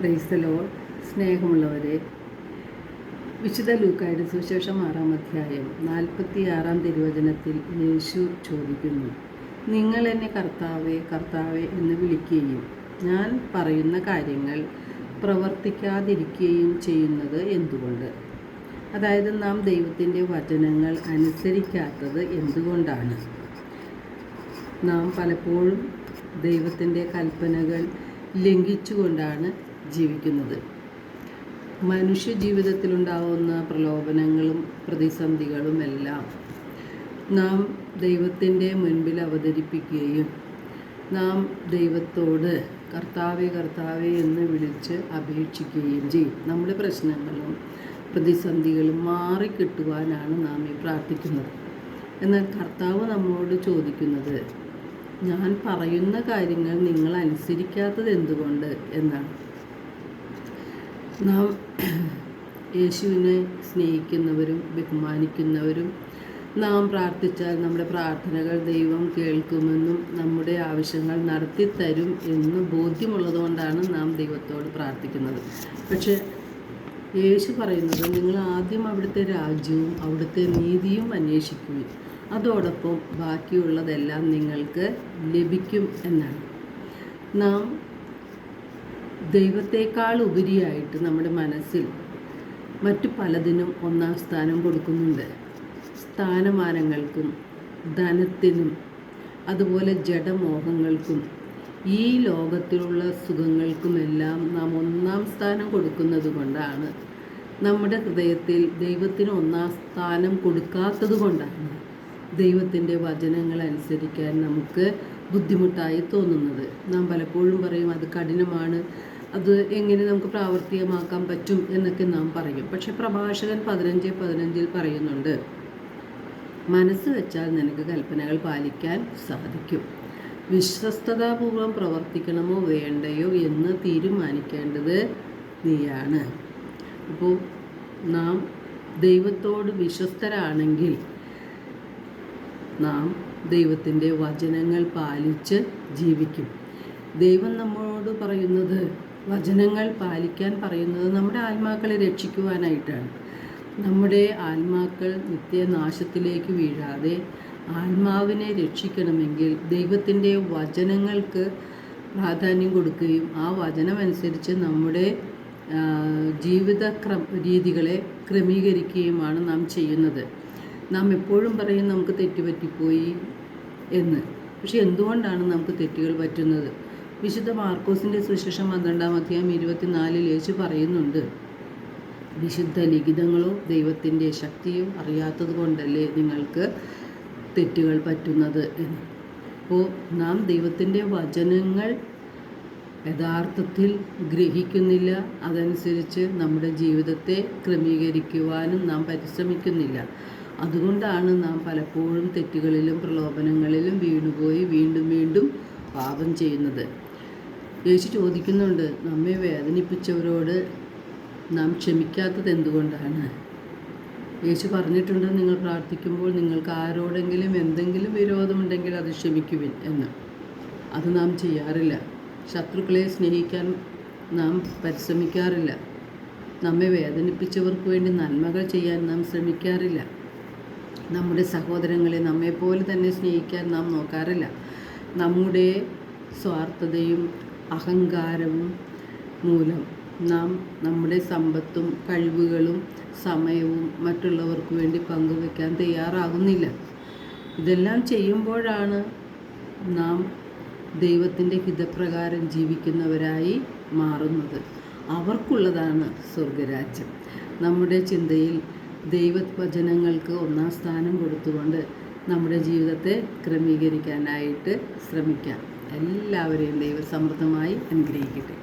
Praise the Lord. സ്നേഹമുള്ളവരെ, വിശുദ്ധ ലൂക്കായുടെ സുവിശേഷം 6-ാം അധ്യായം 46-ാം തിരുവചനത്തിൽ യേശു ചോദിക്കുന്നു, നിങ്ങൾ എന്നെ കർത്താവേ കർത്താവേ എന്ന് വിളിക്കുകയും ഞാൻ പറയുന്ന കാര്യങ്ങൾ പ്രവർത്തിക്കാതിരിക്കുകയും ചെയ്യുന്നത് എന്തുകൊണ്ട്? അതായത് നാം ദൈവത്തിൻ്റെ വചനങ്ങൾ അനുസരിക്കാത്തത് എന്തുകൊണ്ടാണ്? നാം പലപ്പോഴും ദൈവത്തിൻ്റെ കൽപ്പനകൾ ലംഘിച്ചുകൊണ്ടാണ് ജീവിക്കുന്നത്. മനുഷ്യ ജീവിതത്തിലുണ്ടാവുന്ന പ്രലോഭനങ്ങളും പ്രതിസന്ധികളും എല്ലാം നാം ദൈവത്തിൻ്റെ മുൻപിൽ അവതരിപ്പിക്കുകയും നാം ദൈവത്തോട് കർത്താവേ കർത്താവേ എന്ന് വിളിച്ച് അപേക്ഷിക്കുകയും ചെയ്യും. നമ്മുടെ പ്രശ്നങ്ങളും പ്രതിസന്ധികളും മാറിക്കിട്ടുവാനാണ് നാം ഈ പ്രാർത്ഥിക്കുന്നത്. എന്നാൽ കർത്താവ് നമ്മോട് ചോദിക്കുന്നത്, ഞാൻ പറയുന്ന കാര്യങ്ങൾ നിങ്ങൾ അനുസരിക്കാത്തത് എന്തുകൊണ്ട് എന്നാണ്. നാം യേശുവിനെ സ്നേഹിക്കുന്നവരും ബഹുമാനിക്കുന്നവരും നാം പ്രാർത്ഥിച്ചാൽ നമ്മുടെ പ്രാർത്ഥനകൾ ദൈവം കേൾക്കുമെന്നും നമ്മുടെ ആവശ്യങ്ങൾ നടത്തിത്തരും എന്ന് ബോധ്യമുള്ളതുകൊണ്ടാണ് നാം ദൈവത്തോട് പ്രാർത്ഥിക്കുന്നത്. പക്ഷേ യേശു പറയുന്നത്, നിങ്ങൾ ആദ്യം അവിടുത്തെ രാജ്യവും അവിടുത്തെ നീതിയും അന്വേഷിക്കുകയും അതോടൊപ്പം ബാക്കിയുള്ളതെല്ലാം നിങ്ങൾക്ക് ലഭിക്കും എന്നാണ്. നാം ദൈവത്തെക്കാൾ ഉപരിയായിട്ട് നമ്മുടെ മനസ്സിൽ മറ്റു പലതിനും ഒന്നാം സ്ഥാനം കൊടുക്കുന്നുണ്ട്. സ്ഥാനമാനങ്ങൾക്കും ധനത്തിനും അതുപോലെ ജഡമോഹങ്ങൾക്കും ഈ ലോകത്തിലുള്ള സുഖങ്ങൾക്കുമെല്ലാം നാം ഒന്നാം സ്ഥാനം കൊടുക്കുന്നത് കൊണ്ടാണ്, നമ്മുടെ ഹൃദയത്തിൽ ദൈവത്തിന് ഒന്നാം സ്ഥാനം കൊടുക്കാത്തത് കൊണ്ടാണ് ദൈവത്തിൻ്റെ വചനങ്ങൾ അനുസരിക്കാൻ നമുക്ക് ബുദ്ധിമുട്ടായി തോന്നുന്നത്. നാം പലപ്പോഴും പറയും, അത് കഠിനമാണ്, അത് എങ്ങനെ നമുക്ക് പ്രാവർത്തികമാക്കാൻ പറ്റും എന്നൊക്കെ നാം പറയും. പക്ഷെ പ്രഭാഷകൻ 15:15 പറയുന്നുണ്ട്, മനസ്സ് വെച്ചാൽ നിനക്ക് കൽപ്പനകൾ പാലിക്കാൻ സാധിക്കും. വിശ്വസ്തതാപൂർവം പ്രവർത്തിക്കണമോ വേണ്ടയോ എന്ന് തീരുമാനിക്കേണ്ടത് നീയാണ്. അപ്പോൾ നാം ദൈവത്തോട് വിശ്വസ്തരാണെങ്കിൽ നാം ദൈവത്തിൻ്റെ വചനങ്ങൾ പാലിച്ച് ജീവിക്കും. ദൈവം നമ്മളോട് പറയുന്നത്, വചനങ്ങൾ പാലിക്കാൻ പറയുന്നത് നമ്മുടെ ആത്മാക്കളെ രക്ഷിക്കുവാനായിട്ടാണ്. നമ്മുടെ ആത്മാക്കൾ നിത്യനാശത്തിലേക്ക് വീഴാതെ ആത്മാവിനെ രക്ഷിക്കണമെങ്കിൽ ദൈവത്തിൻ്റെ വചനങ്ങൾക്ക് പ്രാധാന്യം കൊടുക്കുകയും ആ വചനമനുസരിച്ച് നമ്മുടെ ജീവിത രീതികളെ ക്രമീകരിക്കുകയുമാണ് നാം ചെയ്യുന്നത്. നാം എപ്പോഴും പറയും നമുക്ക് തെറ്റുപറ്റിപ്പോയി എന്ന്. പക്ഷെ എന്തുകൊണ്ടാണ് നമുക്ക് തെറ്റുകൾ പറ്റുന്നത്? വിശുദ്ധ മാർക്കോസിൻ്റെ സുവിശേഷം 12-ാം അധ്യായം 24 യേശു പറയുന്നുണ്ട്, വിശുദ്ധ ലിഖിതങ്ങളോ ദൈവത്തിൻ്റെ ശക്തിയോ അറിയാത്തത് കൊണ്ടല്ലേ നിങ്ങൾക്ക് തെറ്റുകൾ പറ്റുന്നത് എന്ന്. അപ്പോൾ നാം ദൈവത്തിൻ്റെ വചനങ്ങൾ യഥാർത്ഥത്തിൽ ഗ്രഹിക്കുന്നില്ല, അതനുസരിച്ച് നമ്മുടെ ജീവിതത്തെ ക്രമീകരിക്കുവാനും നാം പരിശ്രമിക്കുന്നില്ല. അതുകൊണ്ടാണ് നാം പലപ്പോഴും തെറ്റുകളിലും പ്രലോഭനങ്ങളിലും വീണുപോയി വീണ്ടും വീണ്ടും പാപം ചെയ്യുന്നത്. യേശു ചോദിക്കുന്നുണ്ട്, നമ്മെ വേദനിപ്പിച്ചവരോട് നാം ക്ഷമിക്കാത്തത് എന്തുകൊണ്ടാണ്? യേശു പറഞ്ഞിട്ടുണ്ട്, നിങ്ങൾ പ്രാർത്ഥിക്കുമ്പോൾ നിങ്ങൾക്ക് ആരോടെങ്കിലും എന്തെങ്കിലും വിരോധമുണ്ടെങ്കിൽ അത് ക്ഷമിക്കുവിൻ എന്ന്. അത് നാം ചെയ്യാറില്ല. ശത്രുക്കളെ സ്നേഹിക്കാൻ നാം പരിശ്രമിക്കാറില്ല. നമ്മെ വേദനിപ്പിച്ചവർക്ക് വേണ്ടി നന്മകൾ ചെയ്യാൻ നാം ശ്രമിക്കാറില്ല. നമ്മുടെ സഹോദരങ്ങളെ നമ്മെപ്പോലെ തന്നെ സ്നേഹിക്കാൻ നാം നോക്കാറില്ല. നമ്മുടെ സ്വാർത്ഥതയും അഹങ്കാരവും മൂലം നാം നമ്മുടെ സമ്പത്തും കഴിവുകളും സമയവും മറ്റുള്ളവർക്ക് വേണ്ടി പങ്കുവയ്ക്കാൻ തയ്യാറാകുന്നില്ല. ഇതെല്ലാം ചെയ്യുമ്പോഴാണ് നാം ദൈവത്തിൻ്റെ ഹിതപ്രകാരം ജീവിക്കുന്നവരായി മാറുന്നത്. അവർക്കുള്ളതാണ് സ്വർഗരാജ്യം. നമ്മുടെ ചിന്തയിൽ ദൈവവചനങ്ങൾക്ക് ഒന്നാം സ്ഥാനം കൊടുത്തുകൊണ്ട് നമ്മുടെ ജീവിതത്തെ ക്രമീകരിക്കാനായിട്ട് ശ്രമിക്കാം. എല്ലാവരെയും ദൈവം സമൃദ്ധമായി അനുഗ്രഹിക്കട്ടെ.